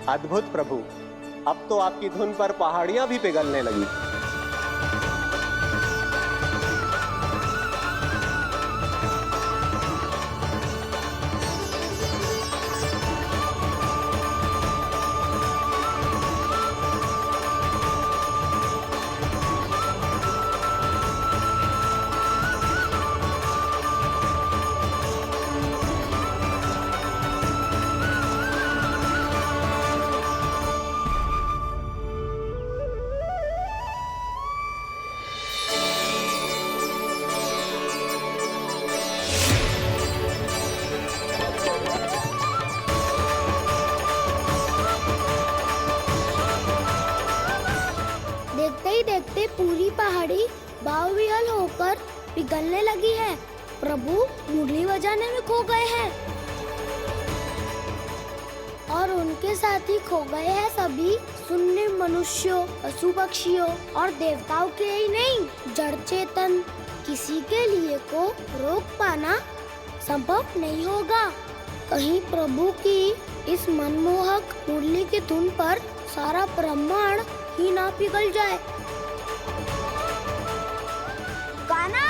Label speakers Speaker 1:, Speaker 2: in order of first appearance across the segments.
Speaker 1: अद्भुत प्रभु, अब तो आपकी धुन पर पहाड़ियां भी पिघलने लगी।
Speaker 2: देखते ही देखते पूरी पहाड़ी बावरियल होकर पिघलने लगी है। प्रभु मुरली बजाने में खो गए हैं और उनके साथ ही खो गए हैं सभी सुनने मनुष्यों, पशु पक्षियों और देवताओं के ही नहीं, जड़ चेतन किसी के लिए को रोक पाना संभव नहीं होगा। कहीं प्रभु की इस मनमोहक मुरली की धुन पर सारा ब्रह्मांड ही ना पिघल जाए। गाना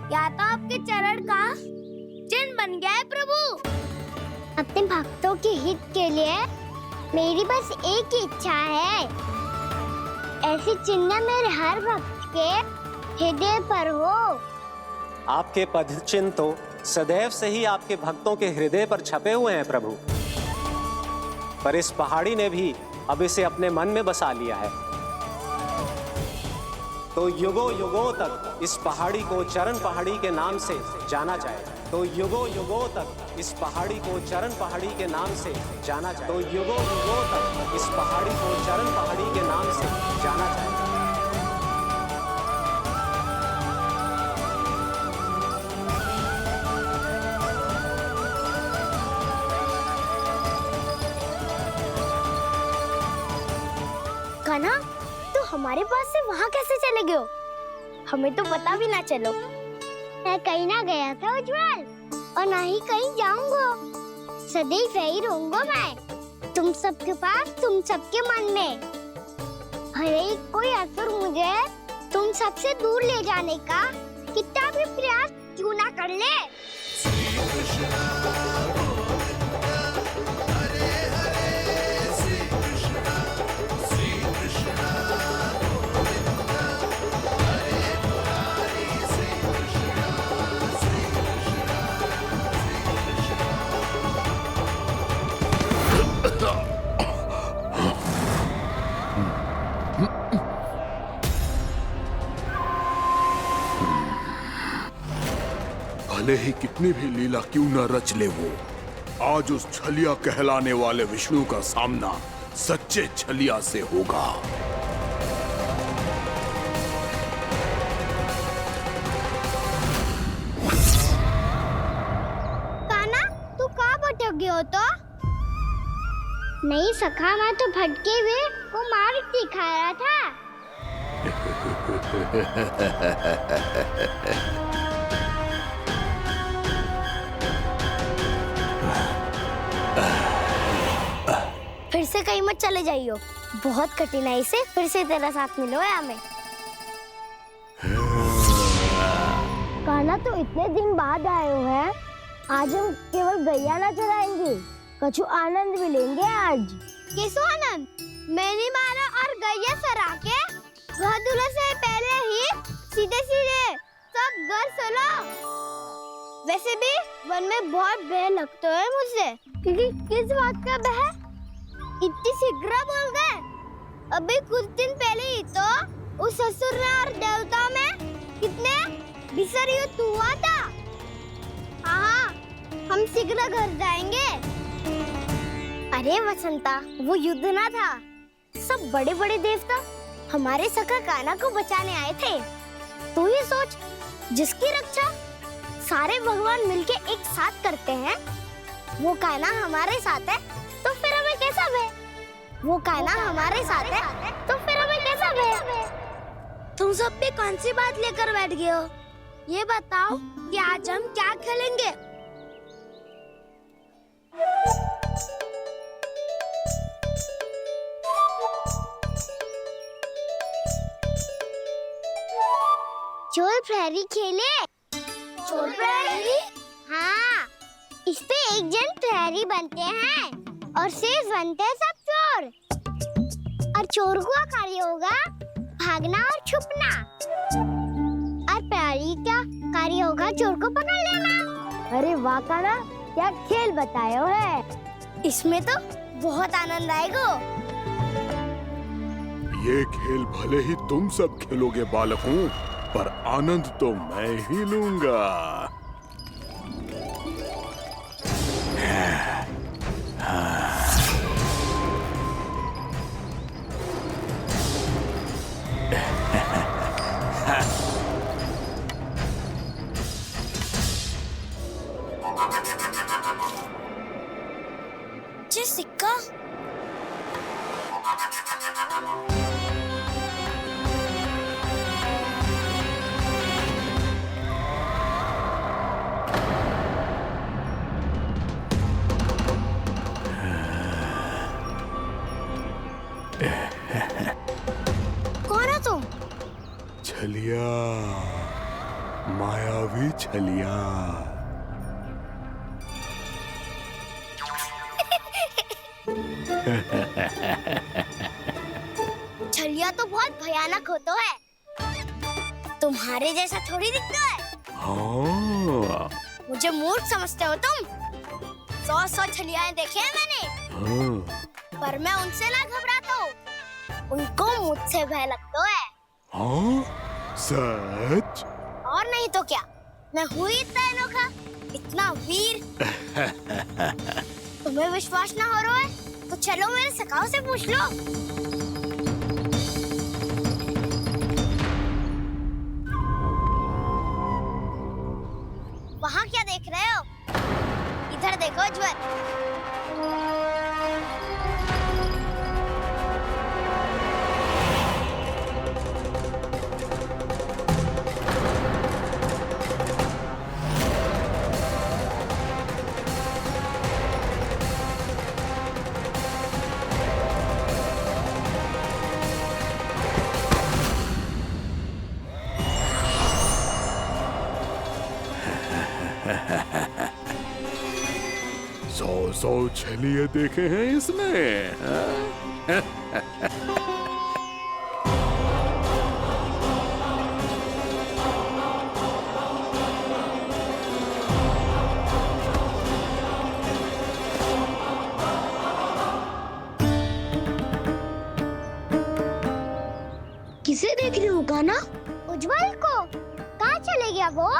Speaker 2: या तो आपके चरण का चिन्ह बन गया है प्रभु।
Speaker 3: अपने भक्तों के हित के लिए मेरी बस एक ही इच्छा है, ऐसी चिन्ह मेरे हर भक्त के हृदय पर हो।
Speaker 1: आपके पद चिन्ह तो सदैव से ही आपके भक्तों के हृदय पर छपे हुए हैं प्रभु, पर इस पहाड़ी ने भी अब इसे अपने मन में बसा लिया है। तो युगों युगों तक इस पहाड़ी को चरण पहाड़ी के नाम से जाना जाएगा। तो युगों युगों तक इस पहाड़ी को चरण पहाड़ी के नाम से जाना जाएगा। तो युगों युगों तक इस पहाड़ी को चरण पहाड़ी के नाम से जाना जाएगा।
Speaker 3: कान्हा, तो हमारे पास से वहाँ कैसे चले गए हो? हमें तो पता भी ना चलो। मैं कहीं ना गया था उज्जवल, और ना ही कहीं जाऊंगा। सदैव यही रहूंगा मैं, तुम सबके पास, तुम सबके मन में। भले ही कोई असुर मुझे तुम सबसे दूर ले जाने का कितना भी प्रयास क्यों ना कर ले।
Speaker 4: भले ही कितनी भी लीला क्यों न रच ले वो, आज उस छलिया कहलाने वाले विष्णु का सामना सच्चे छलिया से होगा।
Speaker 3: कान्हा, तू कहाँ भटक गए हो तो? नहीं सखा, मैं तो भटके हुए वो मार दिखा रहा था। फिर से कहीं मत चले जाइयो, बहुत कठिनाई से फिर से तेरा साथ मिलो है हमें। कान्हा, तो इतने दिन बाद आए हो हैं, आज हम केवल गैया ना चराएंगे, कछु आनंद भी लेंगे आज। किसो आनंद? मैंने मारा और गैया सरा के घर दूल्हे से पहले ही सीधे सीधे सब घर चलो। वैसे भी वन में बहुत भय लगता है मुझे, क्योंकि किस बात का भय? इतनी शीघ्र बोल गए। अभी कुछ दिन पहले ही तो उस ससुर ने और देवता में कितने भीषण युद्ध हुआ था। हाँ, हम शीघ्र घर जाएंगे। अरे वसंता, वो युद्ध ना था, सब बड़े बड़े देवता हमारे सखा कान्हा को बचाने आए थे। तू ये सोच, जिसकी रक्षा सारे भगवान मिलके एक साथ करते हैं, वो कान्हा हमारे साथ है, तो फिर हमें कैसा भय? वो कान्हा हमारे साथ है, तो फिर हमें कैसा भय?
Speaker 2: तुम सब भी कौन सी बात लेकर बैठ गए हो? ये बताओ कि आज हम क्या खेलेंगे?
Speaker 3: चोर प्रहरी खेले।
Speaker 2: चोर प्रहरी?
Speaker 3: हाँ, इस पे एक जन प्रहरी बनते हैं और शेष बनते हैं सब चोर। और चोर का कार्य होगा भागना और छुपना, और प्रहरी का कार्य होगा चोर को पकड़ लेना। अरे वाह कान्हा, क्या खेल बताए हो है।
Speaker 2: इसमें तो बहुत आनंद आएगा।
Speaker 4: ये खेल भले ही तुम सब खेलोगे बालकों, पर आनंद तो मैं ही लूंगा।
Speaker 2: ये सिक्का
Speaker 3: कौन हो तुम?
Speaker 4: छलिया, मायावी छलिया।
Speaker 3: छलिया तो बहुत भयानक होता है, तुम्हारे जैसा थोड़ी दिखता है।
Speaker 4: हाँ,
Speaker 3: मुझे मूर्ख समझते हो तुम? 100 छलियाएं देखे हैं मैंने,
Speaker 4: हाँ,
Speaker 3: पर मैं उनसे ना घबराता हूँ, उनको मुझसे भय लगता है।
Speaker 4: हाँ, सच?
Speaker 3: और नहीं तो क्या, मैं हूँ इतना अनोखा, इतना वीर। तुम्हें विश्वास ना हो रहा है तो चलो मेरे सखाओं से पूछ लो। वहाँ क्या देख रहे हो? इधर देखो ज्वर।
Speaker 4: सौ छलिए देखे हैं इसने।
Speaker 2: किसे देख रही हो कान्हा?
Speaker 3: उज्जवल को। कहाँ चले गया वो?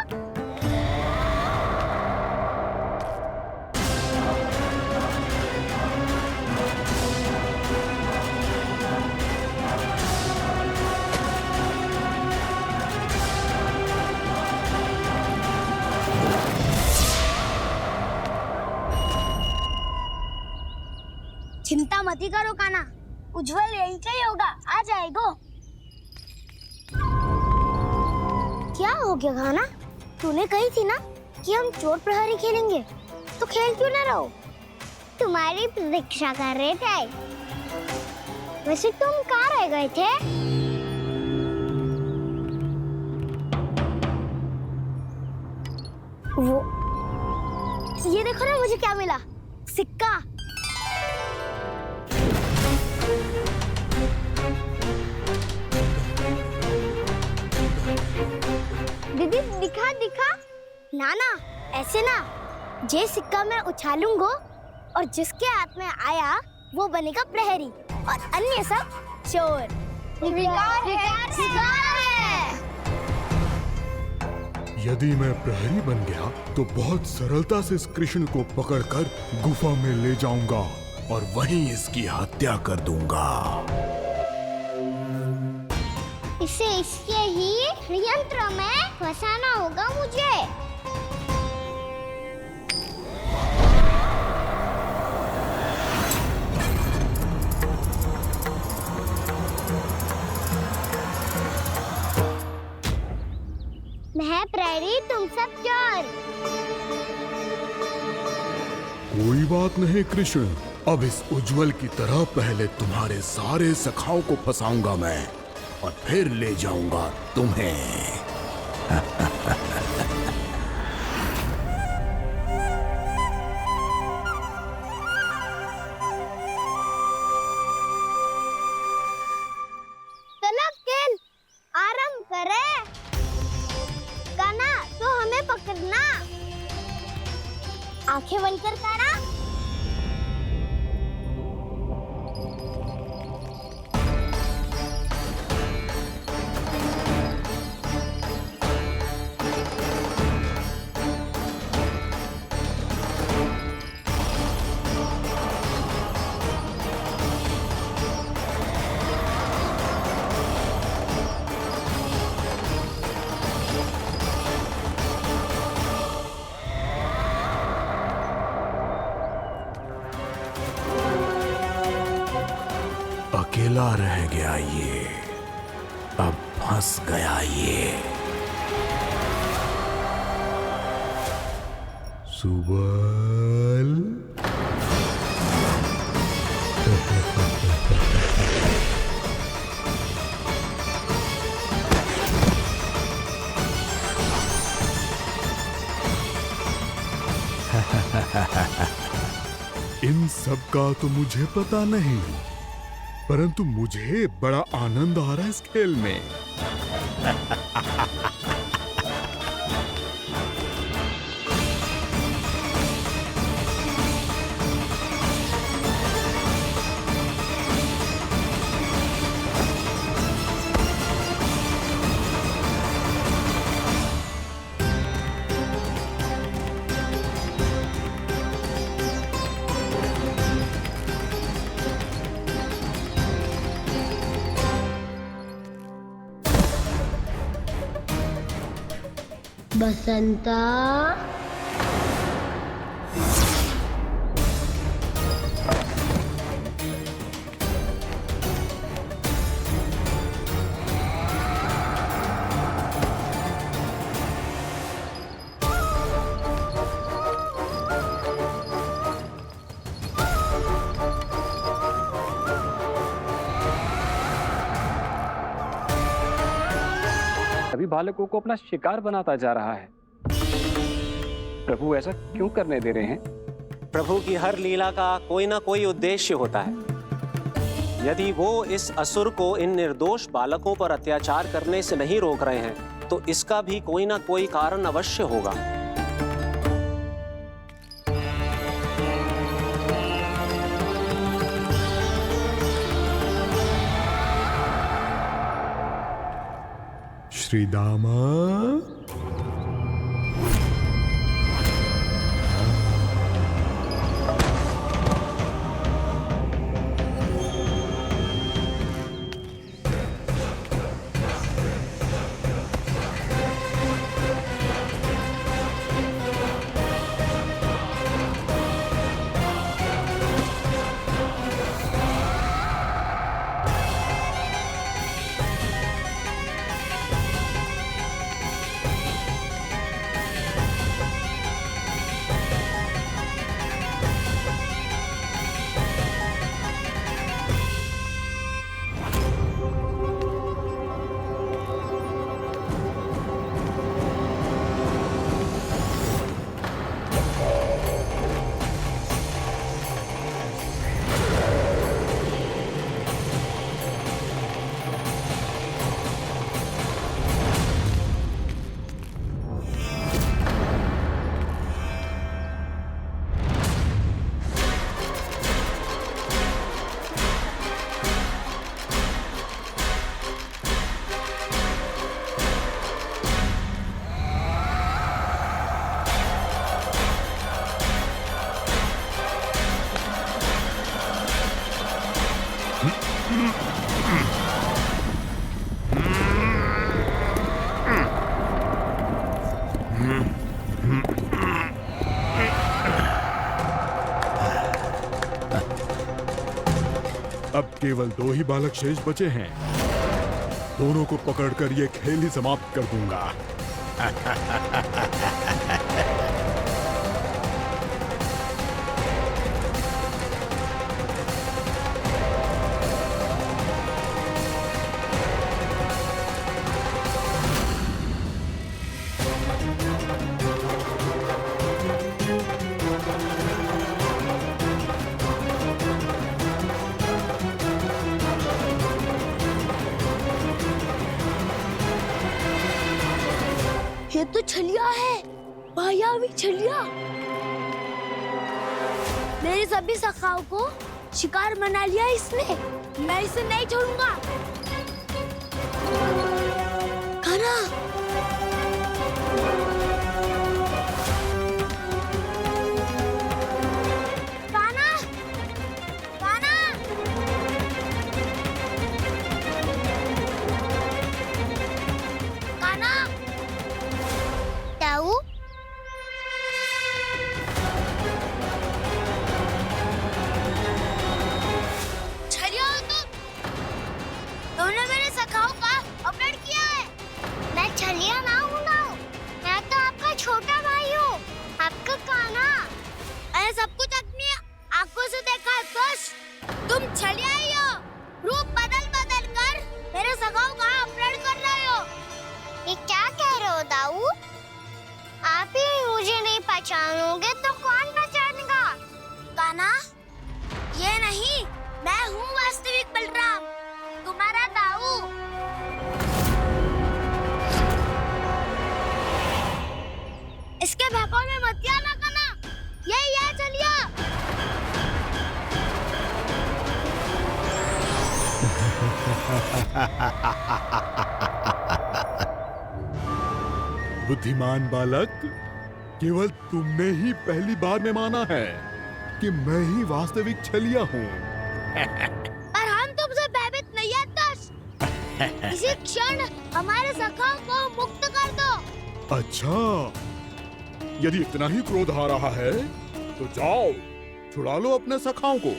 Speaker 3: चिंता मत करो कान्हा, उज्जवल यहीं का ही होगा, आ जाएगा। क्या हो गया कान्हा? तूने कही थी ना कि हम चोर प्रहरी खेलेंगे, तो खेल क्यों ना रहो? तुम्हारी प्रतीक्षा कर रहे थे। वैसे तुम कहाँ रह गए थे? वो ये देखो ना, मुझे क्या मिला, सिक्का। दीदी दिखा दिखा। ना ना, ऐसे ना, ये सिक्का मैं उछालूंगा और जिसके हाथ में आया वो बनेगा प्रहरी और अन्य सब चोर। स्वीकार है।
Speaker 4: यदि मैं प्रहरी बन गया तो बहुत सरलता से इस कृष्ण को पकड़कर गुफा में ले जाऊंगा और वहीं इसकी हत्या कर दूंगा।
Speaker 3: इसे इसके ही यंत्र में फंसाना होगा मुझे। मैं प्रहरी, तुम सब चोर।
Speaker 4: कोई बात नहीं कृष्ण, अब इस उज्जवल की तरह पहले तुम्हारे सारे सखाओं को फंसाऊंगा मैं और फिर ले जाऊंगा तुम्हें।
Speaker 3: चलो खेल आरंभ करें। काना, तो हमें पकड़ना। आंखें बंद कर काना।
Speaker 4: अकेला रह गया ये, अब फंस गया ये। सुबल। इन सब का तो मुझे पता नहीं, परंतु मुझे बड़ा आनंद आ रहा है इस खेल में।
Speaker 2: बसंता,
Speaker 5: सभी बालकों को अपना शिकार बनाता जा रहा है। प्रभु ऐसा क्यों करने दे रहे हैं?
Speaker 1: प्रभु की हर लीला का कोई ना कोई उद्देश्य होता है। यदि वो इस असुर को इन निर्दोष बालकों पर अत्याचार करने से नहीं रोक रहे हैं तो इसका भी कोई ना कोई कारण अवश्य होगा।
Speaker 4: श्री दामा, केवल 2 ही बालक शेष बचे हैं। दोनों को पकड़कर ये खेल ही समाप्त कर दूंगा।
Speaker 2: ये तो छलिया है, मायावी छलिया। मेरे सभी सखाओं को शिकार बना लिया इसने। मैं इसे नहीं छोड़ूंगा। कान्हा, कान्हा, कान्हा। कान्हा,
Speaker 3: ताऊ,
Speaker 2: छलिया हो तुम। तुमने मेरे सखाओं का अपहरण किया है।
Speaker 3: मैं छलिया ना हूँ ना। मैं तो आपका छोटा भाई हूँ, आपका कान्हा।
Speaker 2: मैंने सब कुछ अपनी आंखों से देखा है। बस तुम छलिया ही हो। रूप बदल बदल कर मेरे सखाओं का अपहरण कर रहे हो।
Speaker 3: ये क्या कह रहे हो ताऊ? आप ही मुझे नहीं पहचानोगे तो कौन पहचानेगा?
Speaker 2: कान्हा, ये नहीं, मैं हूँ वास्तविक बलराम, तुम्हारा ताऊ। इसके बहकावे में मत आना कान्हा। यही है छलिया।
Speaker 4: बुद्धिमान बालक, केवल तुमने ही पहली बार में माना है कि मैं ही वास्तविक छलिया हूँ।
Speaker 2: पर हम तुमसे भयभीत नहीं है दस। इसी क्षण हमारे सखाओं को मुक्त कर दो।
Speaker 4: अच्छा, यदि इतना ही क्रोध आ रहा है तो जाओ, छुड़ा लो अपने सखाओं को।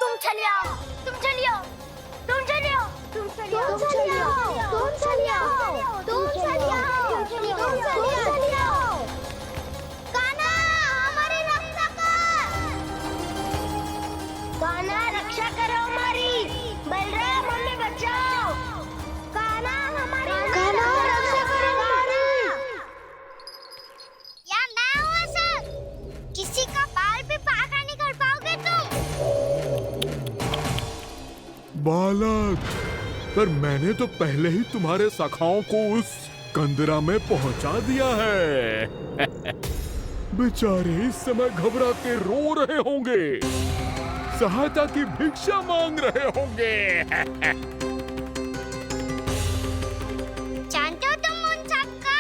Speaker 2: तुम छलिया हो, तुम छलिया हो, तुम छलिया हो, तुम छलिया हो, तुम छलिया हो, तुम छलिया हो, तुम छलिया हो, तुम छलिया हो। कान्हा, हमारी रक्षा कर। कान्हा, रक्षा करो हमारी। बलराम, हमें बचाओ। कान्हा, हमारी रक्षा करो हमारी।
Speaker 3: या मैं हूँ सर। किसी का बाल भी पाका नहीं कर पाओगे तुम।
Speaker 4: बालक, पर मैंने तो पहले ही तुम्हारे सखाओं को उस कंदरा में पहुंचा दिया है। बेचारे इस समय घबरा के रो रहे होंगे, सहायता की भिक्षा मांग रहे होंगे।
Speaker 3: जानते हो तुम उन सबका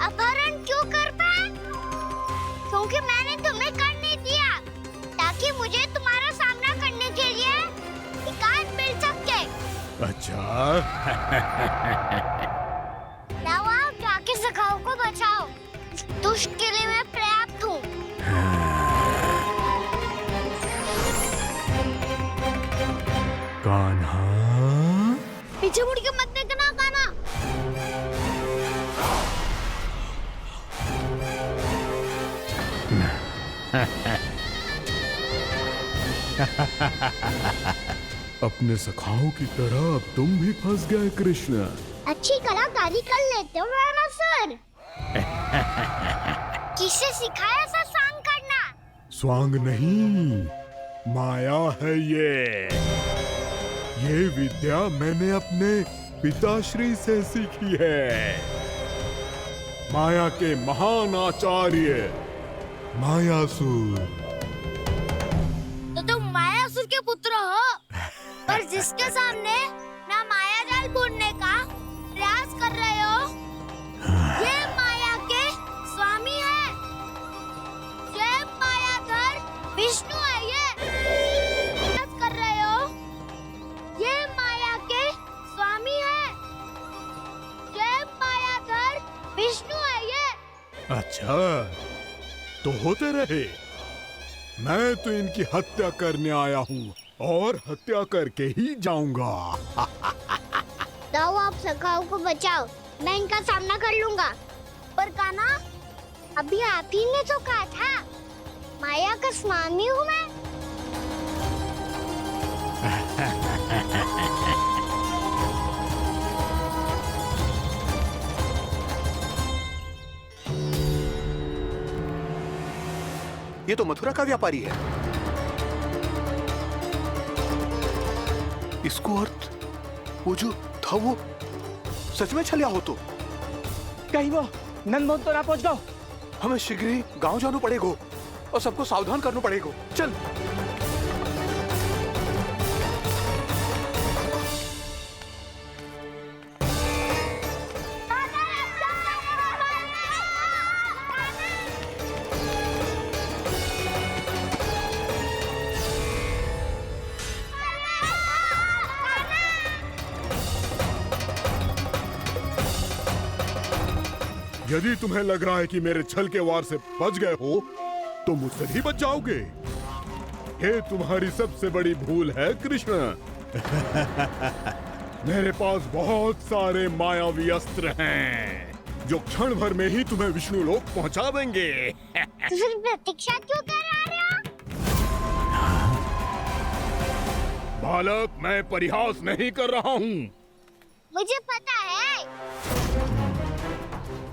Speaker 3: अपहरण क्यों कर पाए? क्योंकि मैंने तुम्हें कर नहीं दिया, ताकि मुझे तुम्हारा सामना करने के लिए एकांत मिल सके।
Speaker 4: अच्छा।
Speaker 3: जाओ, आप जाके सखाओं को बचाओ। इस दुष्ट के लिए मैं पर्याप्त हूँ।
Speaker 4: कान्हा,
Speaker 2: पीछे मुड़ के मत देखना कान्हा।
Speaker 4: अपने सखाओं की तरह अब तुम भी फंस गए कृष्ण।
Speaker 3: अच्छी कलाकारी कर लेते हो राणा सर। किससे सिखाया ऐसा स्वांग करना?
Speaker 4: स्वांग नहीं, माया है ये विद्या मैंने अपने पिताश्री से सीखी है। माया के महान आचार्य मायासुर।
Speaker 2: तो तुम मायासुर के पुत्र हो, पर जिसके सामने ना माया जाल बुनने का प्रयास कर रहे हो, ये माया के स्वामी है। ये मायाधर विष्णु है। ये
Speaker 3: विष्णु है ये।
Speaker 4: अच्छा, तो होते रहे। मैं तो इनकी हत्या करने आया हूँ और हत्या करके ही जाऊंगा।
Speaker 3: जाओ आप सखाओ को बचाओ, मैं इनका सामना कर लूंगा। पर कान्हा, अभी आप ही ने तो कहा था माया का स्वामी हूँ मैं।
Speaker 6: ये तो मथुरा का व्यापारी है। इसको अर्थ वो जो था वो सच में छलिया हो तो
Speaker 5: कहीं वो नंदमोहन तो ना पहुंच गो।
Speaker 6: हमें शीघ्र ही गांव जाना पड़ेगा और सबको सावधान करना पड़ेगा। चल।
Speaker 4: यदि तुम्हें लग रहा है कि मेरे छल के वार से बच गए हो तो मुझसे भी बच जाओगे। ये तुम्हारी सबसे बड़ी भूल है कृष्ण। मेरे पास बहुत सारे मायावी अस्त्र हैं जो क्षण भर में ही तुम्हें विष्णु लोक पहुंचा देंगे।
Speaker 3: तो फिर प्रतीक्षा क्यों कर रहे हो?
Speaker 4: बालक, मैं परिहास नहीं कर रहा हूँ।
Speaker 3: मुझे पता है,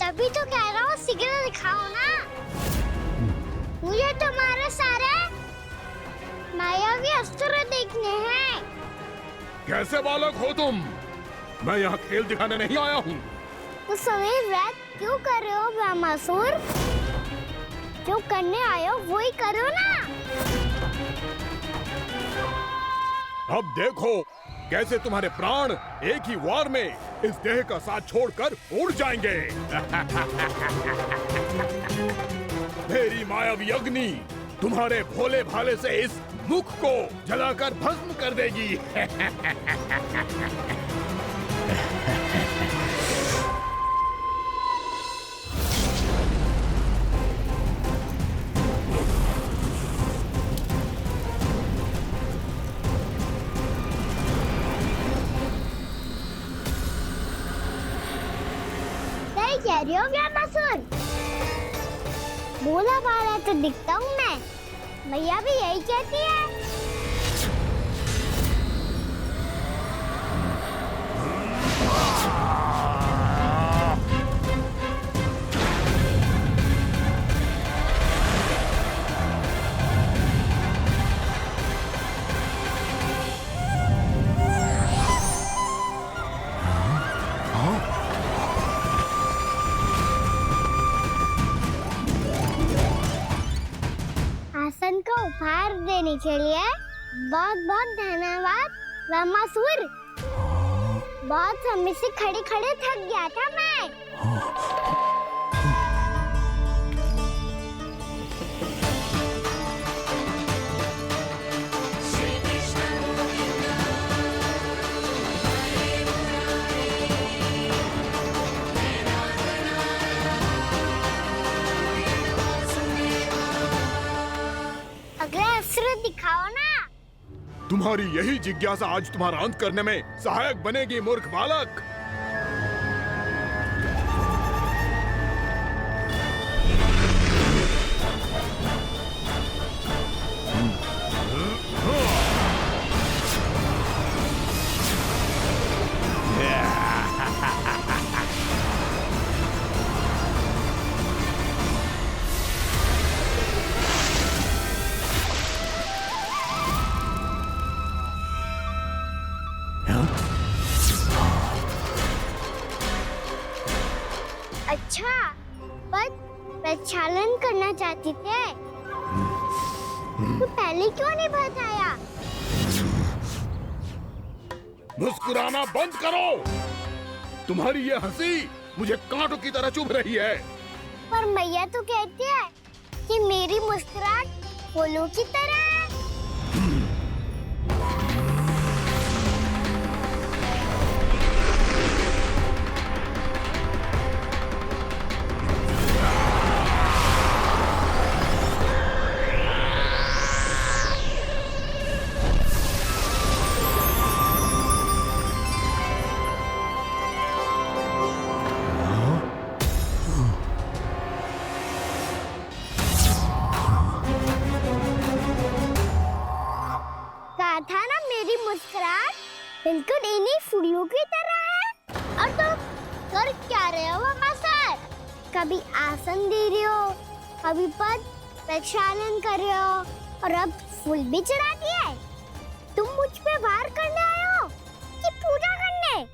Speaker 3: तभी तो कह रहा हूँ शीघ्र दिखाओ ना। मुझे तुम्हारे सारे मायावी अस्त्र देखने हैं।
Speaker 4: कैसे बालक हो तुम? मैं यहाँ खेल दिखाने नहीं आया हूँ।
Speaker 3: तो समय व्यर्थ क्यों कर रहे हो ब्रह्मासुर? जो करने आए हो वो ही करो ना।
Speaker 4: अब देखो कैसे तुम्हारे प्राण एक ही वार में इस देह का साथ छोड़कर उड़ जाएंगे। मेरी मायावी अग्नि तुम्हारे भोले भाले से इस मुख को जलाकर भस्म कर देगी।
Speaker 3: कह रही हो ब्रह्मासुर? भोला भाला तो दिखता हूँ मैं, मैया भी यही कहती है। आसन का उपहार देने के लिए बहुत बहुत धन्यवाद ब्रह्मासुर। बहुत समय से खड़े खड़े थक गया था मैं। अगला अस्त्र दिखाओ ना।
Speaker 4: तुम्हारी यही जिज्ञासा आज तुम्हारा अंत करने में सहायक बनेगी मूर्ख बालक।
Speaker 3: अच्छा, पर प्रक्षालन करना चाहती थे तो पहले क्यों नहीं बताया?
Speaker 4: मुस्कुराना बंद करो। तुम्हारी ये हंसी मुझे कांटों की तरह चुभ रही है।
Speaker 3: पर मैया तो कहती है कि मेरी मुस्कुराहट फूलों की तरह है। जा रहे हो सर? कभी आसन दे रहे हो, कभी पद प्रक्षालन कर रहे हो और अब फूल भी चढ़ा दिया है। तुम मुझ पे वार करने आए हो कि पूजा करने?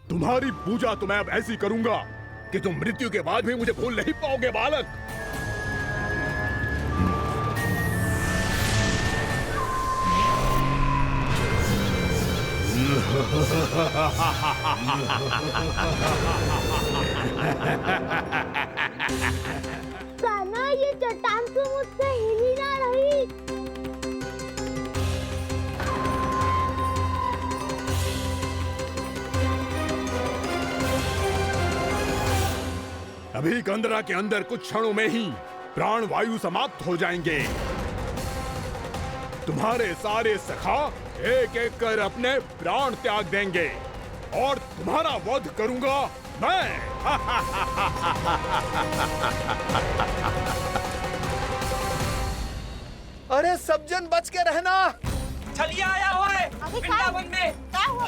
Speaker 4: तुम्हारी पूजा तो मैं अब ऐसी करूंगा कि तुम मृत्यु के बाद भी मुझे भूल नहीं पाओगे बालक।
Speaker 3: कान्हा, ये चट्टान तो मुझसे हिल ही ना रही।
Speaker 4: अभी कंदरा के अंदर कुछ क्षणों में ही प्राण वायु समाप्त हो जाएंगे। तुम्हारे सारे सखा एक एक कर अपने प्राण त्याग देंगे और तुम्हारा वध करूंगा मैं।
Speaker 6: अरे सब जन बच के रहना।
Speaker 7: छलिया आया हुआ है वृंदावन में।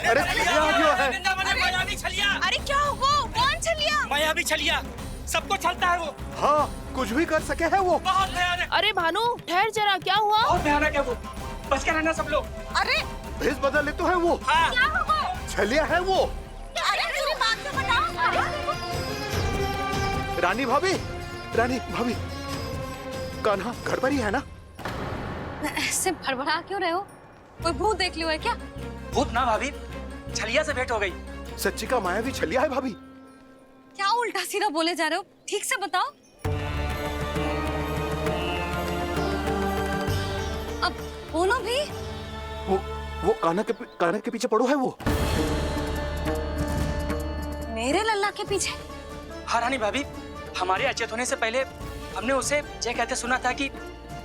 Speaker 6: अरे छलिया आ गया है।
Speaker 7: वृंदावन में मायावी छलिया।
Speaker 8: अरे क्या हुआ? कौन छलिया?
Speaker 7: मायावी छलिया, सबको छलता है वो।
Speaker 6: हाँ, कुछ भी कर सके है वो।
Speaker 7: बहुत भयानक।
Speaker 8: अरे भानु, ठहर जरा, क्या हुआ?
Speaker 7: बहुत भयानक है वो, बच के रहना सब लोग।
Speaker 8: अरे
Speaker 6: भेष बदल ले तो है वो।
Speaker 7: हाँ।
Speaker 8: क्या हुआ?
Speaker 6: छलिया है वो।
Speaker 8: अरे मेरी बात तो बताओ।
Speaker 6: रानी भाभी, रानी भाभी, कान्हा घर पर ही है ना?
Speaker 9: ऐसे भड़बड़ा क्यों रहे हो? कोई भूत देख लियो है क्या?
Speaker 7: भूत ना भाभी, छलिया से भेंट हो गई।
Speaker 6: सच्ची का मायावी छलिया है भाभी।
Speaker 9: क्या उल्टा सीधा बोले जा रहे हो? ठीक से बताओ। अब बोलो भी।
Speaker 6: वो कान्हा के पीछे पड़ो है वो।
Speaker 9: मेरे लल्ला के पीछे?
Speaker 7: हाँ रानी भाभी, हमारे अचेत होने से पहले हमने उसे ये कहते सुना था कि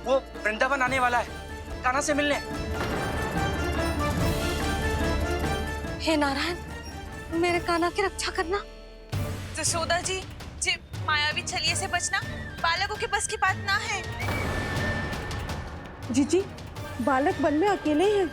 Speaker 7: वो वृंदावन आने वाला है कान्हा से मिलने।
Speaker 9: हे नारायण, मेरे कान्हा की रक्षा करना।
Speaker 8: जशोदा जी, मायावी छलिए से बचना बालकों के बस की बात ना है।
Speaker 10: जीजी, बालक वन में अकेले हैं।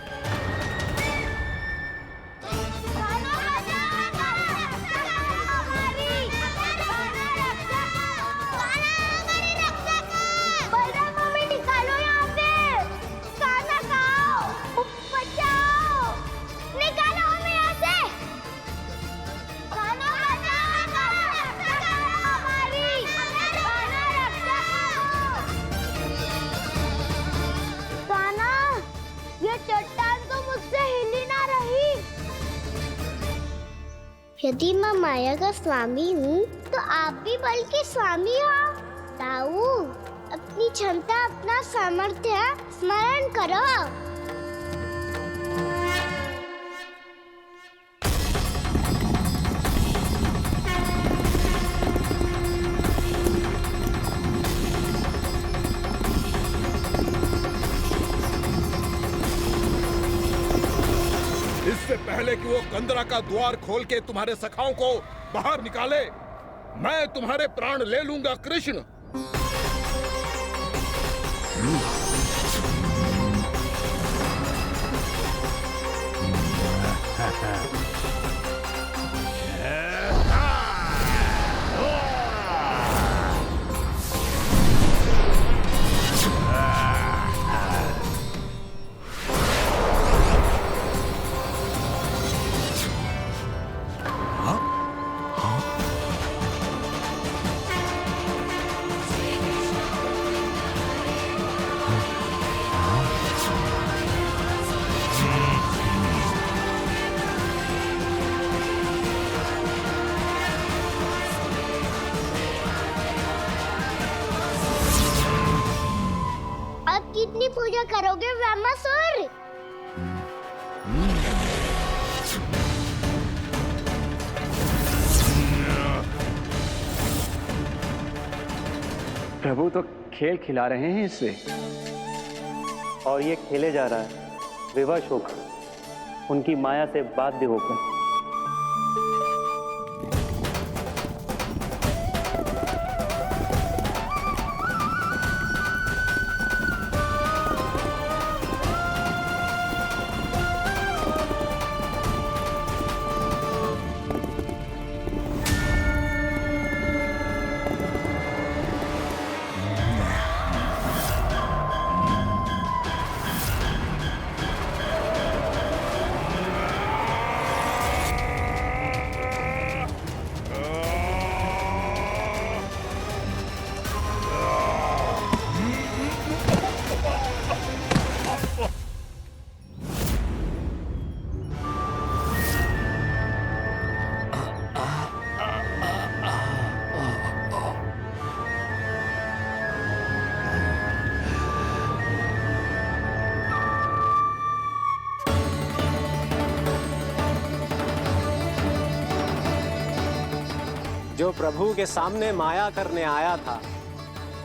Speaker 3: यदि मैं माया का स्वामी हूँ तो आप भी बल के स्वामी हो। ताऊ, अपनी क्षमता, अपना सामर्थ्य स्मरण करो।
Speaker 4: इससे पहले कि वो कंदरा का द्वार खोल के तुम्हारे सखाओं को बाहर निकाले, मैं तुम्हारे प्राण ले लूंगा कृष्ण।
Speaker 3: कितनी पूजा करोगे ब्रह्मासुर?
Speaker 5: प्रभु तो खेल खिला रहे हैं इससे,
Speaker 11: और ये खेले जा रहा है विवश होकर, उनकी माया से बाध्य होकर।
Speaker 1: जो प्रभु के सामने माया करने आया था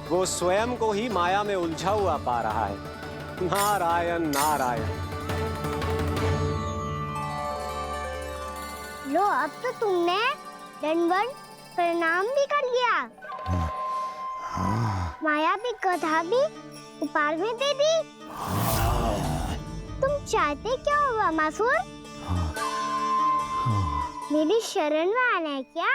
Speaker 1: वो स्वयं को ही माया में उलझा हुआ पा रहा है। नारायण नारायण।
Speaker 3: लो, अब तो तुमने दंडवत प्रणाम भी कर लिया, माया भी कथा भी उपहार में दे दी। तुम चाहते क्या हो वामासुर? मेरी शरण में आना है क्या?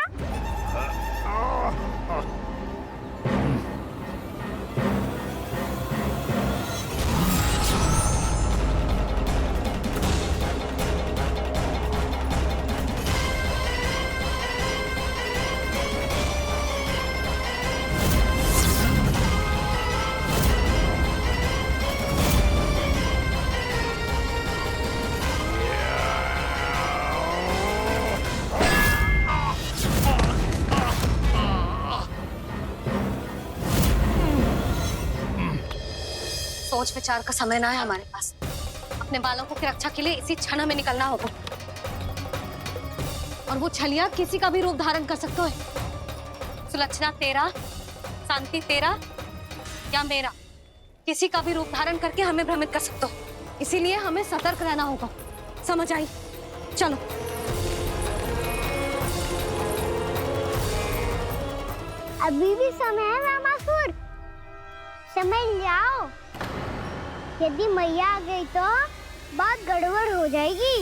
Speaker 9: सोच विचार का समय ना है हमारे पास। अपने बालकों की रक्षा के लिए इसी क्षण में निकलना होगा। और वो छलिया किसी का भी रूप धारण कर सकते हैं। सुलक्षणा तेरा, शांति तेरा या मेरा, किसी का भी रूप धारण करके हमें भ्रमित कर सकते हो। इसीलिए हमें सतर्क रहना होगा। समझ आई? चलो।
Speaker 3: अभी भी समय है वामासुर, समझ जाओ। यदि मैया आ गई तो बात गड़बड़ हो जाएगी।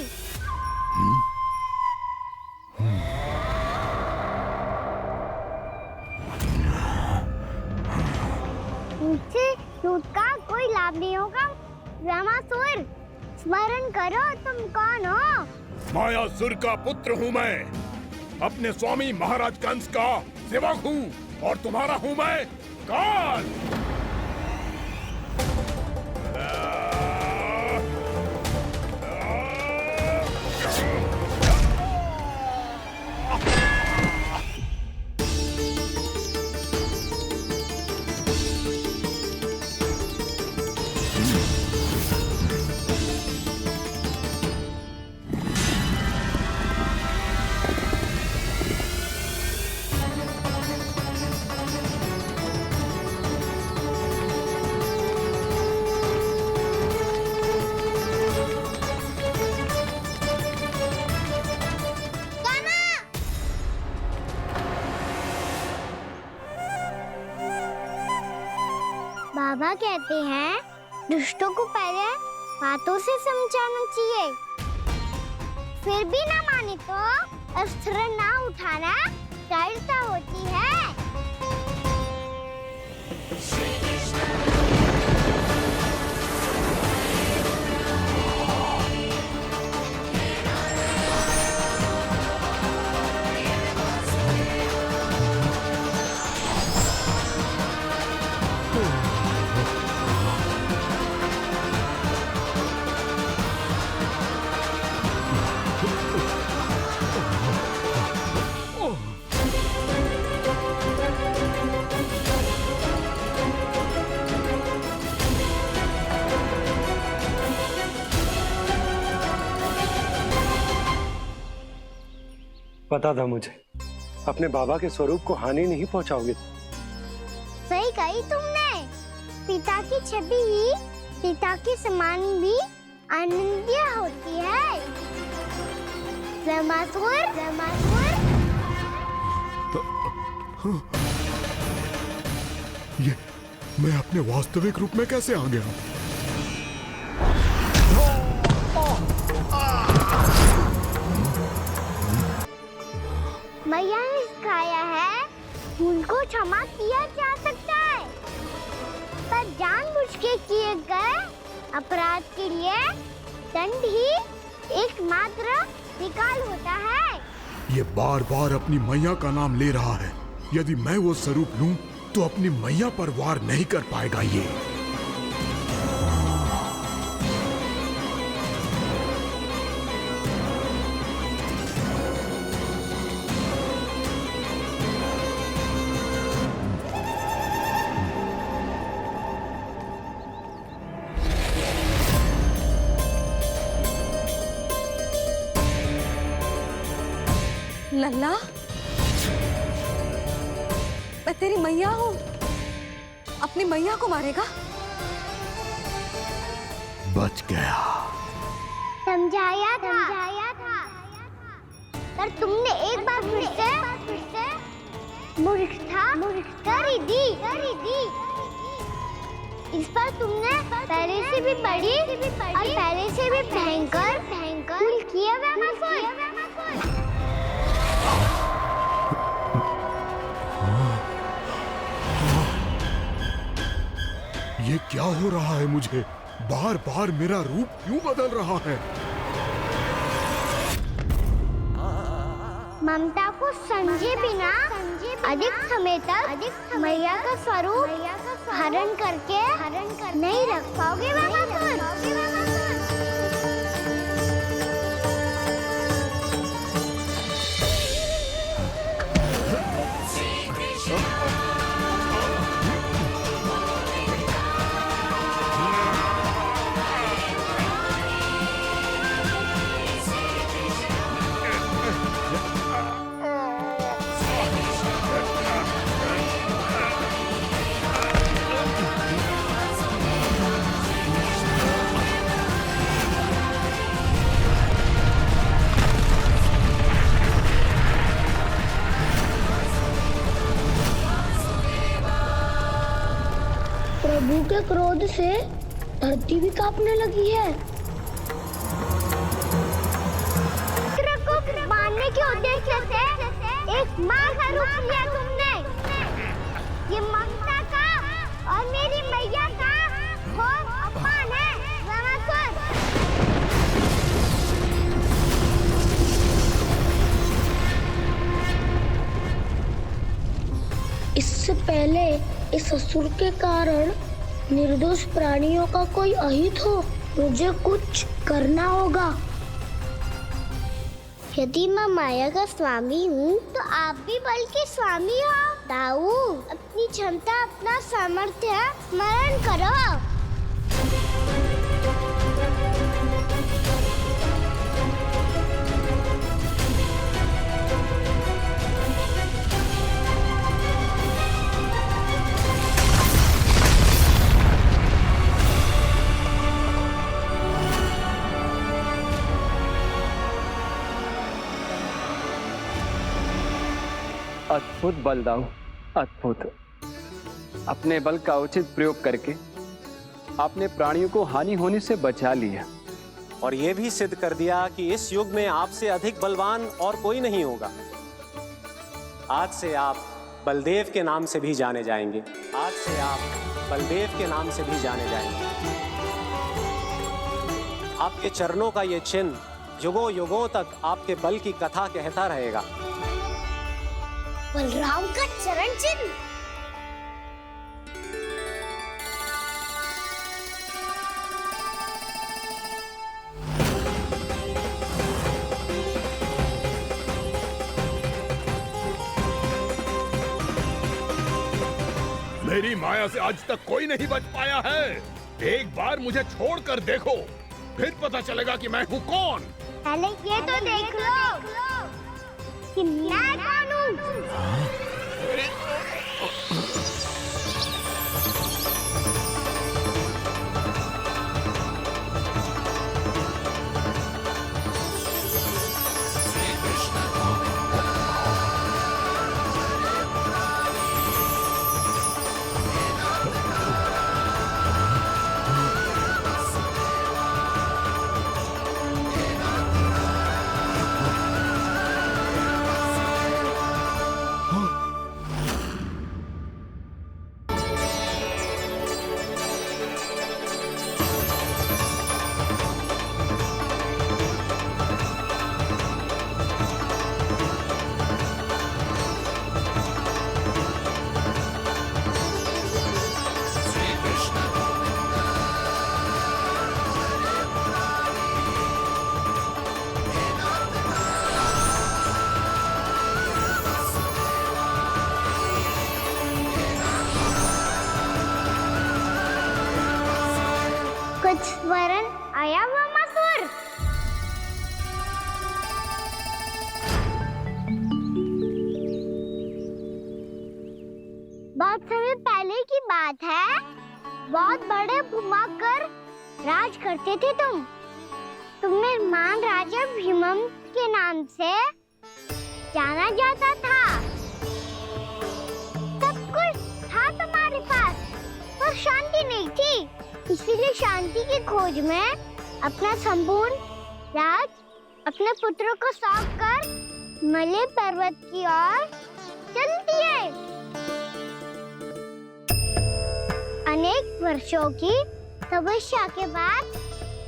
Speaker 3: मुझसे झूठ का कोई लाभ नहीं होगा। वामासुर, स्मरण करो तुम कौन हो?
Speaker 4: मायासुर का पुत्र हूँ मैं, अपने स्वामी महाराज कंस का सेवक हूँ, और तुम्हारा हूँ मैं काल। बाबा कहते हैं दुष्टों को पहले बातों से समझाना चाहिए, फिर भी ना माने तो अस्त्र ना उठाना दृढ़ता होती है।
Speaker 11: पता था मुझे, अपने बाबा के स्वरूप को हानि नहीं पहुंचाओगे।
Speaker 3: सही कही तुमने। पिता की छवि ही पिता के समान भी अनन्य होती है। वामासुर, वामासुर।
Speaker 4: ये मैं अपने वास्तविक रूप में कैसे आ गया?
Speaker 3: मैया ने सिखाया है भूल को क्षमा किया जा सकता है, पर जानबूझ के किए गए अपराध के लिए दंड ही एकमात्र विकल्प होता है।
Speaker 4: ये बार बार अपनी मैया का नाम ले रहा है। यदि मैं वो स्वरूप लूं तो अपनी मैया पर वार नहीं कर पाएगा ये।
Speaker 9: लल्ला, मैं तेरी मैया हूँ, अपनी मैया को मारेगा?
Speaker 6: बच गया।
Speaker 4: समझाया था पर तुमने एक बार फिर से मूर्खता कर ही दी। इस पर तुमने पहले से भी बड़ी और पहले से भी भयंकर भूल किया
Speaker 6: ये क्या हो रहा है? मुझे बार बार मेरा रूप क्यों बदल रहा है?
Speaker 4: ममता को समझे बिना अधिक समय तक मैया का स्वरूप हरण करके नहीं रख पाओगे प्रभु के क्रोध से धरती भी कांपने लगी है। को मारने के उद्देश्य से एक मां का रूप लिया तुमने। ये ममता का और मेरी मैया का घोर अपमान है रामासुर।
Speaker 2: इससे पहले इस असुर के कारण निर्दोष प्राणियों का कोई अहित हो, मुझे कुछ करना होगा।
Speaker 4: यदि मैं माया का स्वामी हूँ तो आप भी बल के स्वामी हो। दाऊ, अपनी क्षमता अपना सामर्थ्य स्मरण करो।
Speaker 5: अद्भुत बल दाऊ, अद्भुत। अपने बल का उचित प्रयोग करके आपने प्राणियों को हानि होने से बचा लिया
Speaker 1: और ये भी सिद्ध कर दिया कि इस युग में आपसे अधिक बलवान और कोई नहीं होगा। आज से आप बलदेव के नाम से भी जाने जाएंगे। आज से आप बलदेव के नाम से भी जाने जाएंगे। आपके चरणों का ये चिन्ह युगों युगों तक आपके बल की कथा कहता रहेगा।
Speaker 4: बलराम का चरण चिन्ह।
Speaker 6: मेरी माया से आज तक कोई नहीं बच पाया है। एक बार मुझे छोड़कर देखो, फिर पता चलेगा कि मैं हूँ कौन।
Speaker 4: पहले ये तो देख लो कि मैं कौन हूँ। बहुत समय पहले की बात है। बहुत बड़े भूमाकर राज करते थे तुम्हें मान राजा भीमम के नाम से जाना जाता था। सब कुछ था तुम्हारे पास, पर शांति नहीं थी। इसीलिए शांति की खोज में अपना संपूर्ण राज अपने पुत्रों को सौंप कर मलय पर्वत की ओर चल दिए। अनेक वर्षों की तपस्या के बाद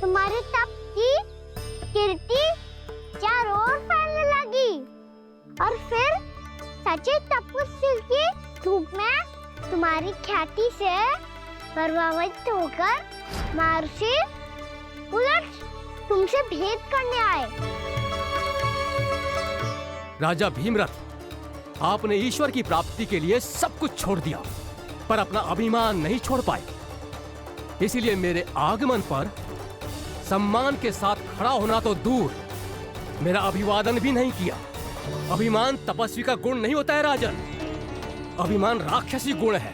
Speaker 4: तुम्हारे तप की कीर्ति चारों ओर फैलने लगी और फिर सच्चे तपस्वी के रूप में तुम्हारी ख्याति से प्रभावित होकर महर्षि उलट तुमसे भेंट करने आए।
Speaker 12: राजा भीमरथ, आपने ईश्वर की प्राप्ति के लिए सब कुछ छोड़ दिया, पर अपना अभिमान नहीं छोड़ पाए। इसीलिए मेरे आगमन पर सम्मान के साथ खड़ा होना तो दूर, मेरा अभिवादन भी नहीं किया। अभिमान तपस्वी का गुण नहीं होता है राजन, अभिमान राक्षसी गुण है।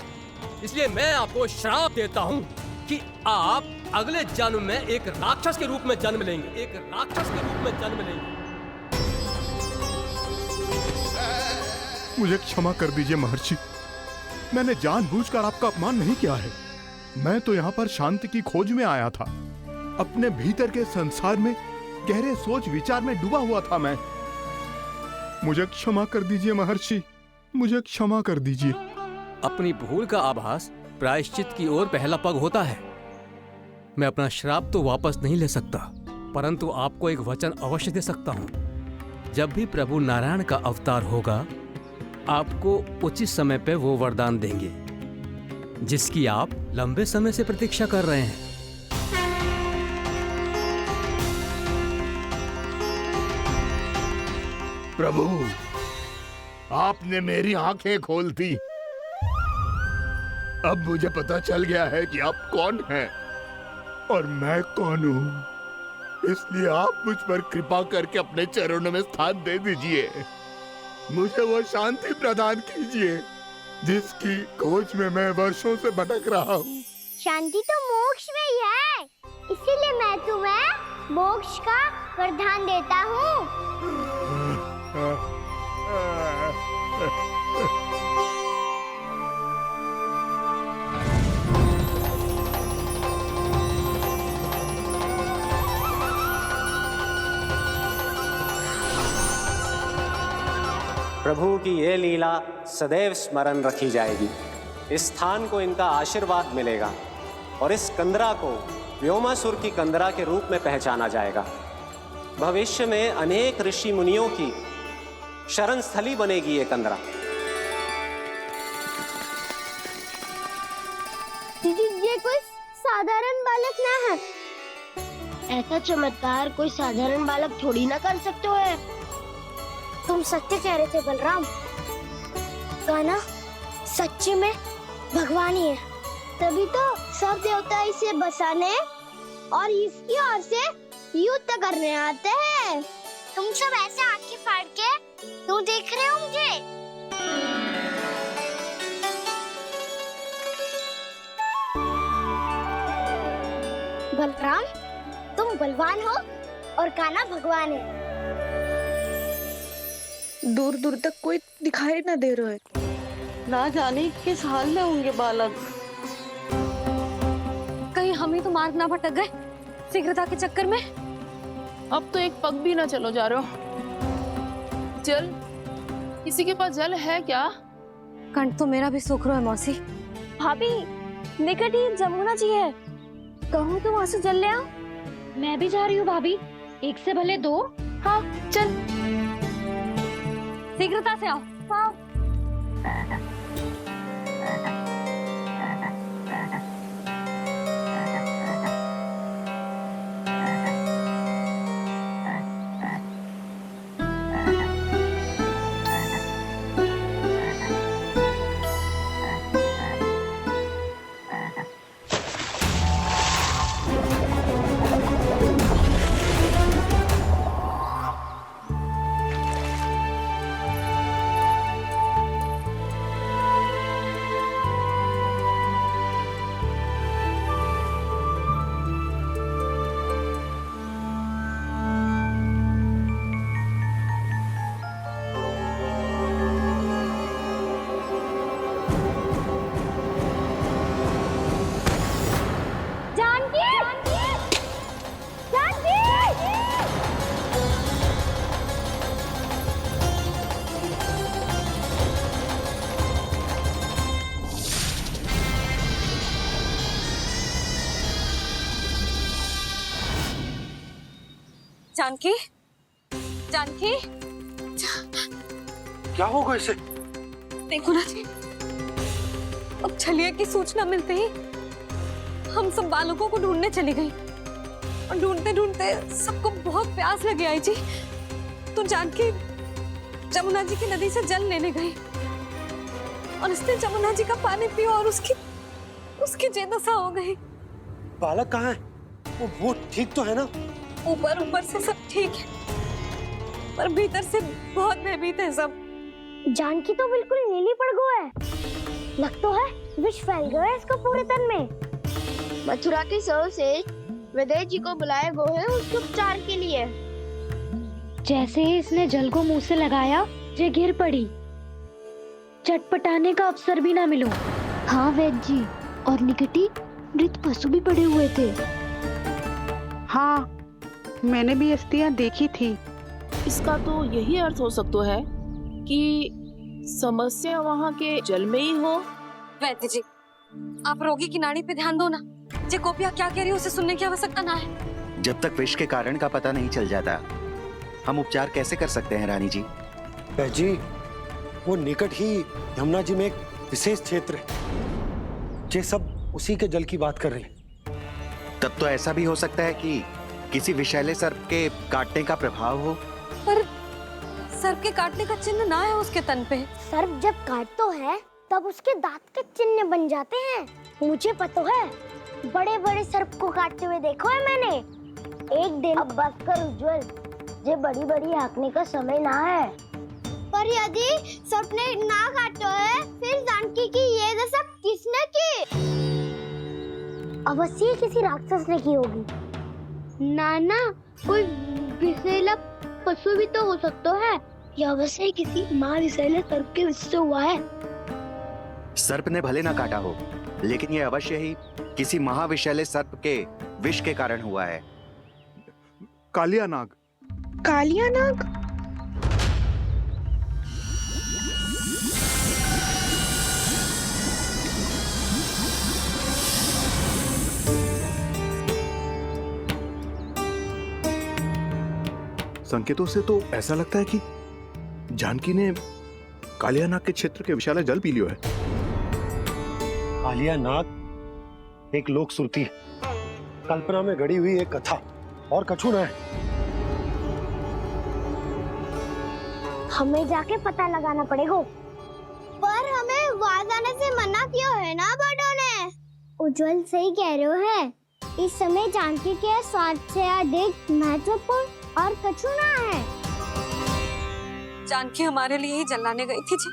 Speaker 12: इसलिए मैं आपको श्राप देता हूं कि आप अगले जन्म में एक राक्षस के रूप में जन्म लेंगे, एक राक्षस के रूप में जन्म लेंगे।
Speaker 6: मुझे क्षमा कर दीजिए महर्षि, मैंने जानबूझकर आपका अपमान नहीं किया है। मैं तो यहाँ पर शांति की खोज में आया था। अपने भीतर के संसार में गहरे सोच विचार में डूबा हुआ था मैं। मुझे क्षमा कर दीजिए महर्षि, मुझे क्षमा कर दीजिए।
Speaker 12: अपनी भूल का आभास प्रायश्चित की ओर पहला पग होता है। मैं अपना श्राप तो वापस नहीं ले सकता, परंतु आपको एक वचन अवश्य दे सकता हूँ। जब भी प्रभु नारायण का अवतार होगा, आपको उचित समय पे वो वरदान देंगे जिसकी आप लंबे समय से प्रतीक्षा कर रहे हैं।
Speaker 6: प्रभु, आपने मेरी आंखें खोल दी। अब मुझे पता चल गया है कि आप कौन हैं और मैं कौन हूँ। इसलिए आप मुझ पर कृपा करके अपने चरणों में स्थान दे दीजिए। मुझे वो शांति प्रदान कीजिए जिसकी खोज में मैं वर्षों से भटक रहा हूँ।
Speaker 4: शांति तो मोक्ष में ही है, इसीलिए मैं तुम्हें मोक्ष का वरदान देता हूँ।
Speaker 1: प्रभु की ये लीला सदैव स्मरण रखी जाएगी। इस स्थान को इनका आशीर्वाद मिलेगा और इस कंदरा को व्योमासुर की कंदरा के रूप में पहचाना जाएगा। भविष्य में अनेक ऋषि मुनियों की शरण स्थली बनेगी ये कंदरा।
Speaker 4: दीदी, ये कोई साधारण बालक ना है। ऐसा चमत्कार कोई साधारण बालक थोड़ी ना कर सकते हो। तुम सत्य कह रहे थे बलराम, गाना सच्ची में भगवान ही है। तभी तो सब देवता इसे बसाने और इसकी ओर से युद्ध करने आते हैं। तुम सब ऐसे आंखें फाड़ के क्यों देख रहे हो मुझे? बलराम, तुम बलवान हो और कान्हा भगवान है।
Speaker 10: दूर दूर तक कोई दिखाई न दे रहा है। ना जाने किस हाल में होंगे बालक।
Speaker 9: कहीं हम ही तो मार्ग ना भटक गए शीघ्रता के चक्कर में।
Speaker 13: अब तो एक पग भी ना चलो जा रहे हो। जल, किसी के पास जल है क्या?
Speaker 9: कंठ तो मेरा भी सूख रहा है मौसी।
Speaker 3: भाभी, निकट ही जमुना जी है, कहूँ तो वहाँ से जल ले आओ।
Speaker 9: मैं भी जा रही हूँ भाभी, एक से भले दो।
Speaker 3: हाँ चल,
Speaker 9: शीघ्रता से आओ।
Speaker 3: हाँ।
Speaker 9: जानकी, जानकी,
Speaker 14: क्या होगा इसे?
Speaker 9: देखो ना जी, अब छलिया की सूचना मिलते ही हम सब बालकों को ढूंढने चली गई और ढूंढते ढूंढते सबको बहुत प्यास लगी आई जी। तो जानकी जमुना जी की नदी से जल लेने गई और उसने जमुना जी का पानी पिया और उसकी जेदशा हो गई।
Speaker 14: बालक कहाँ है? वो ठीक तो है ना?
Speaker 9: ऊपर से सब ठीक है, पर भीतर से बहुत भयभीत है सब।
Speaker 3: जानकी तो बिल्कुल नीली पड़ गया है। लग तो है विष फैल गया है इसका पूरे तन में।
Speaker 10: मथुरा के सर्वश्रेष्ठ विदय जी को बुलाए गए हैं उसके उपचार के लिए।
Speaker 2: जैसे ही इसने जल को मुंह से लगाया, ये गिर पड़ी। चटपटाने का अवसर भी ना मिलो। हाँ वैद्य जी, और निकटी मृत पशु भी पड़े हुए थे।
Speaker 10: हाँ, मैंने भी अस्थियां देखी थी।
Speaker 13: इसका तो यही अर्थ हो सकता है कि समस्या वहाँ के जल में ही हो।
Speaker 9: वैद्य जी, आप रोगी की नाड़ी पे ध्यान दो ना। जे गोपिया क्या कह रही है उसे सुनने की आवश्यकता ना है।
Speaker 15: जब तक विष के कारण का पता नहीं चल जाता, हम उपचार कैसे कर सकते हैं रानी जी?
Speaker 14: जी, वो निकट ही यमुना जी में एक विशेष क्षेत्र है। ये सब उसी के जल की बात कर रहे हैं।
Speaker 15: तब तो ऐसा भी हो सकता है कि किसी विषैले सर्प के काटने का प्रभाव हो।
Speaker 9: पर सर्प के काटने का चिन्ह ना है उसके तन पे।
Speaker 3: सर्प जब काटता है तब उसके दांत के चिन्ह बन जाते हैं। मुझे पता है, बड़े बड़े सर्प को काटते हुए देखो है मैंने। एक दिन अब बस कर उज्जवल, ये बड़ी बड़ी हाँकने का समय ना है।
Speaker 4: पर यदि सर्प ने ना काटा है, फिर जानकी की ये दशा किसने की?
Speaker 3: अवश्य किसी राक्षस ने की होगी। नाना, कोई विषैला पशु भी तो हो सकता है। यह अवश्य किसी महाविषैले सर्प के विष से हुआ है।
Speaker 15: सर्प ने भले ना काटा हो, लेकिन यह अवश्य ही किसी महाविषैले सर्प के विष के कारण हुआ है।
Speaker 6: कालिया नाग।
Speaker 10: कालिया नाग?
Speaker 6: संकेतों से तो ऐसा लगता है कि जानकी ने कालिया नाग के क्षेत्र के विशाल जल पी लियो है।
Speaker 14: कालिया नाग एक लोक श्रुति है, कल्पना में गढ़ी हुई एक कथा, और कछु ना है।
Speaker 3: हमें जाके पता लगाना पड़ेगा।
Speaker 4: पर हमें वहां जाने से मना किया है ना बड़ों ने। उज्जवल सही कह रहे हो है। इस समय जानकी के स्वार्थ से अधिक महत्वपूर्ण और कछु ना है।
Speaker 9: जानकी हमारे लिए ही जलाने गई थी जी।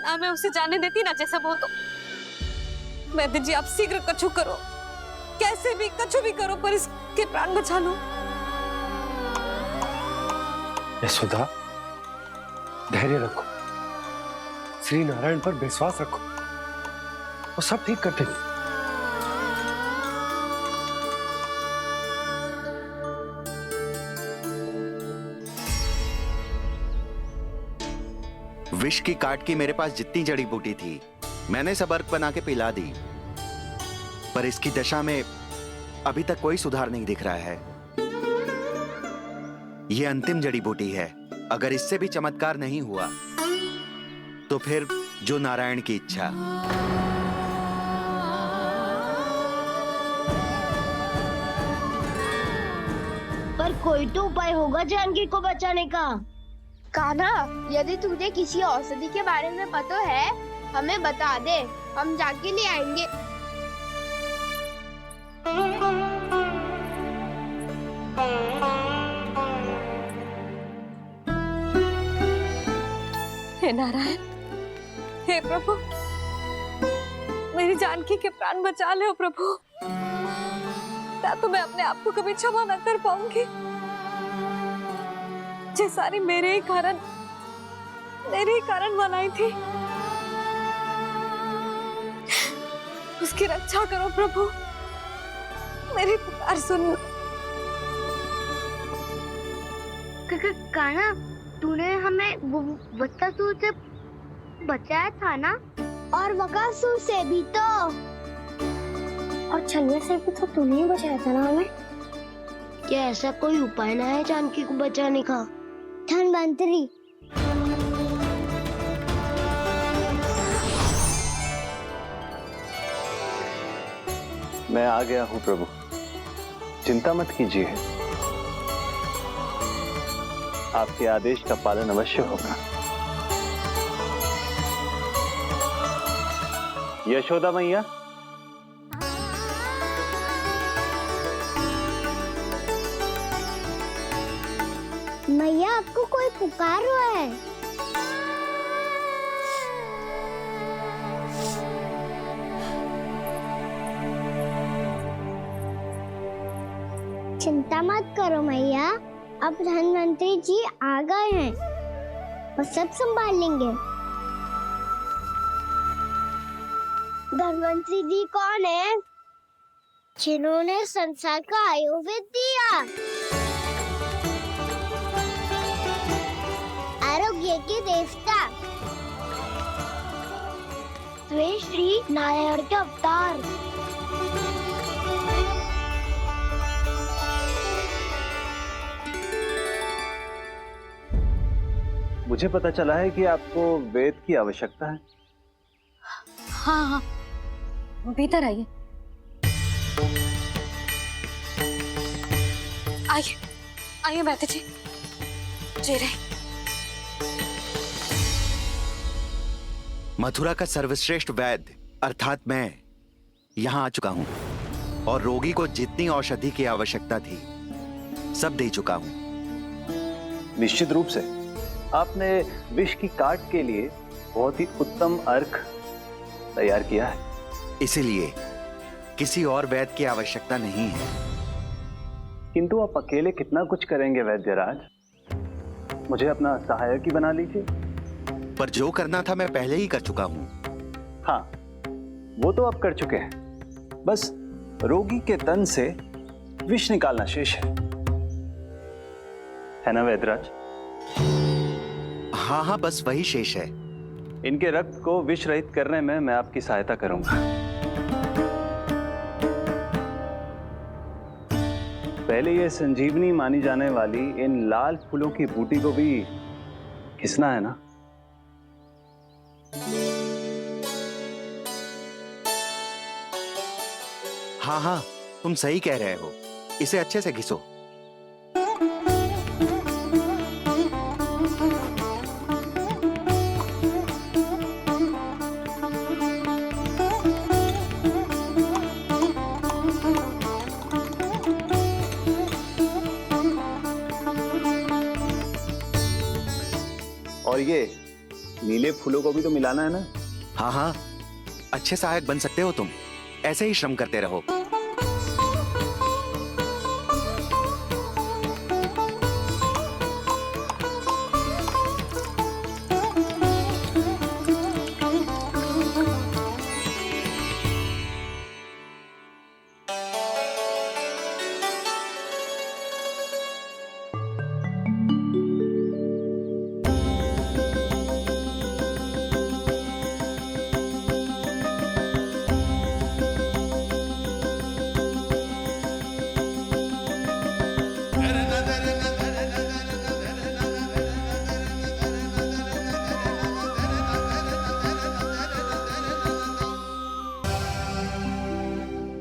Speaker 9: ना मैं उसे जाने देती ना जैसा वो तो। वैद्य जी, आप शीघ्र कछु करो, कैसे भी कछु भी करो, पर इसके प्राण बचा लो।
Speaker 14: यशोदा, धैर्य रखो, श्री नारायण पर विश्वास रखो, वो सब ठीक कर देंगे।
Speaker 15: विष की काट की मेरे पास जितनी जड़ी बूटी थी, मैंने सब अर्क बना के पिला दी, पर इसकी दशा में अभी तक कोई सुधार नहीं दिख रहा है। यह अंतिम जड़ी बूटी है। अगर इससे भी चमत्कार नहीं हुआ, तो फिर जो नारायण की इच्छा।
Speaker 3: पर कोई तो उपाय होगा जानकी को बचाने का।
Speaker 10: कान्हा, यदि तुझे किसी औषधि के बारे में पता है, हमें बता दे, हम जाके ले आएंगे।
Speaker 9: हे नारायण, हे प्रभु, मेरी जानकी के प्राण बचा ले प्रभु। क्या तो मैं अपने आप को कभी क्षमा न कर पाऊंगी। ये सारी मेरे ही कारण बनाई थी। उसकी रक्षा करो प्रभु, मेरी पुकार सुनो।
Speaker 3: कान्हा, तूने हमें बकासुर से बचाया था ना?
Speaker 4: और बकासुर से भी तो।
Speaker 3: और छलिया से भी तो तूने ही बचाया था ना हमें।
Speaker 2: क्या ऐसा कोई उपाय ना है जानकी को बचाने का?
Speaker 4: धनवंतरी,
Speaker 5: मैं आ गया हूं प्रभु, चिंता मत कीजिए, आपके आदेश का पालन अवश्य होगा। यशोदा मैया,
Speaker 4: मैया आपको कोई पुकार रहा है। चिंता मत करो मैया, अब धनवंतरी जी आ गए हैं, वो सब संभाल लेंगे। धनवंतरी जी कौन है? जिन्होंने संसार का आयुर्वेद दिया, आरोग्य के देवता,
Speaker 2: वे श्री नारायण के अवतार।
Speaker 5: मुझे पता चला है कि आपको वेद की आवश्यकता है।
Speaker 9: हाँ हाँ, भीतर आइए। आइए आइए बैठे जी। जी रहे।
Speaker 15: मथुरा का सर्वश्रेष्ठ वैद्य अर्थात मैं यहाँ आ चुका हूँ और रोगी को जितनी औषधि की आवश्यकता थी सब दे चुका हूँ।
Speaker 5: निश्चित रूप से आपने विष की काट के लिए बहुत ही उत्तम अर्क तैयार किया है,
Speaker 15: इसीलिए किसी और वैद्य की आवश्यकता नहीं है।
Speaker 5: किंतु आप अकेले कितना कुछ करेंगे वैद्यराज, मुझे अपना सहायक ही बना लीजिए।
Speaker 15: पर जो करना था मैं पहले ही कर चुका हूँ।
Speaker 5: हाँ, वो तो आप कर चुके हैं, बस रोगी के तन से विष निकालना शेष है ना वैद्यराज?
Speaker 15: हाँ हाँ, बस वही शेष है।
Speaker 5: इनके रक्त को विष रहित करने में मैं आपकी सहायता करूंगा। पहले ये संजीवनी मानी जाने वाली इन लाल फूलों की बूटी को भी घिसना है ना?
Speaker 15: हाँ हाँ, तुम सही कह रहे हो, इसे अच्छे से घिसो।
Speaker 5: और ये नीले फूलों को भी तो मिलाना है ना?
Speaker 15: हाँ हाँ, अच्छे सहायक बन सकते हो तुम, ऐसे ही श्रम करते रहो।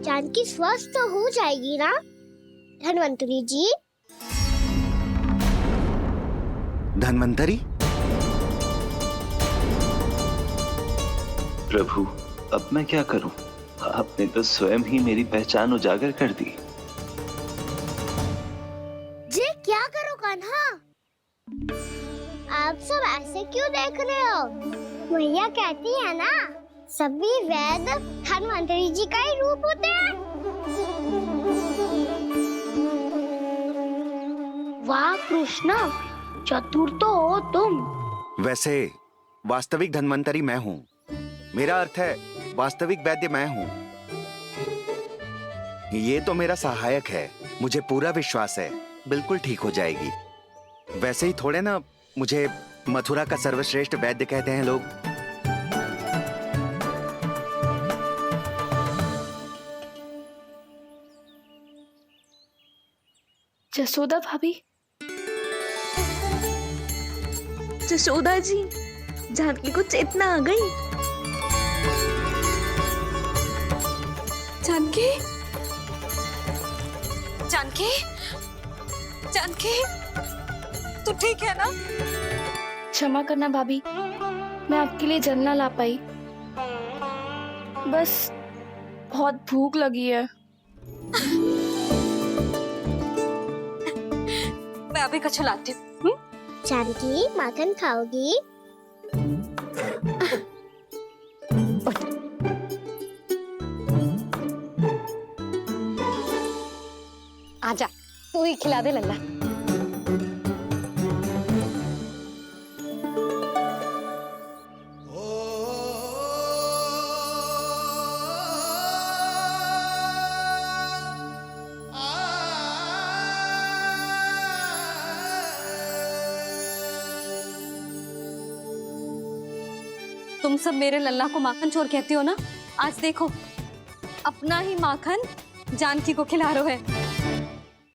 Speaker 4: जानकी स्वस्थ हो जाएगी ना धनवंतरी जी?
Speaker 15: धनवंतरी?
Speaker 16: प्रभु, अब मैं क्या करूं? आपने तो स्वयं ही मेरी पहचान उजागर कर दी।
Speaker 4: जी क्या करो कान्हा? आप सब ऐसे क्यों देख रहे हो? मैया कहती है ना, सभी वैद्य धनवंतरी जी का ही रूप होते हैं।
Speaker 2: वाह कृष्णा, चतुर तो हो तुम।
Speaker 15: वैसे वास्तविक धनवंतरी मैं हूँ, मेरा अर्थ है वास्तविक वैद्य मैं हूँ। ये तो मेरा सहायक है, मुझे पूरा विश्वास है बिल्कुल ठीक हो जाएगी। वैसे ही थोड़े ना मुझे मथुरा का सर्वश्रेष्ठ वैद्य कहते हैं लोग।
Speaker 13: जसोदा भाभी।
Speaker 8: जशोदा जी, जानकी को चेतना आ गई। जानकी, जानकी, जानकी, तू ठीक है ना?
Speaker 13: क्षमा करना भाभी, मैं आपके लिए जल ना ला पाई। बस बहुत भूख लगी है।
Speaker 9: मैं अभी कछु लाती हूँ।
Speaker 4: जानकी, माखन खाओगी?
Speaker 9: आजा, तू ही खिला दे लल्ला। तुम सब मेरे लल्ला को माखन चोर कहती हो ना? आज देखो, अपना ही माखन जानकी को खिला रहे हो है।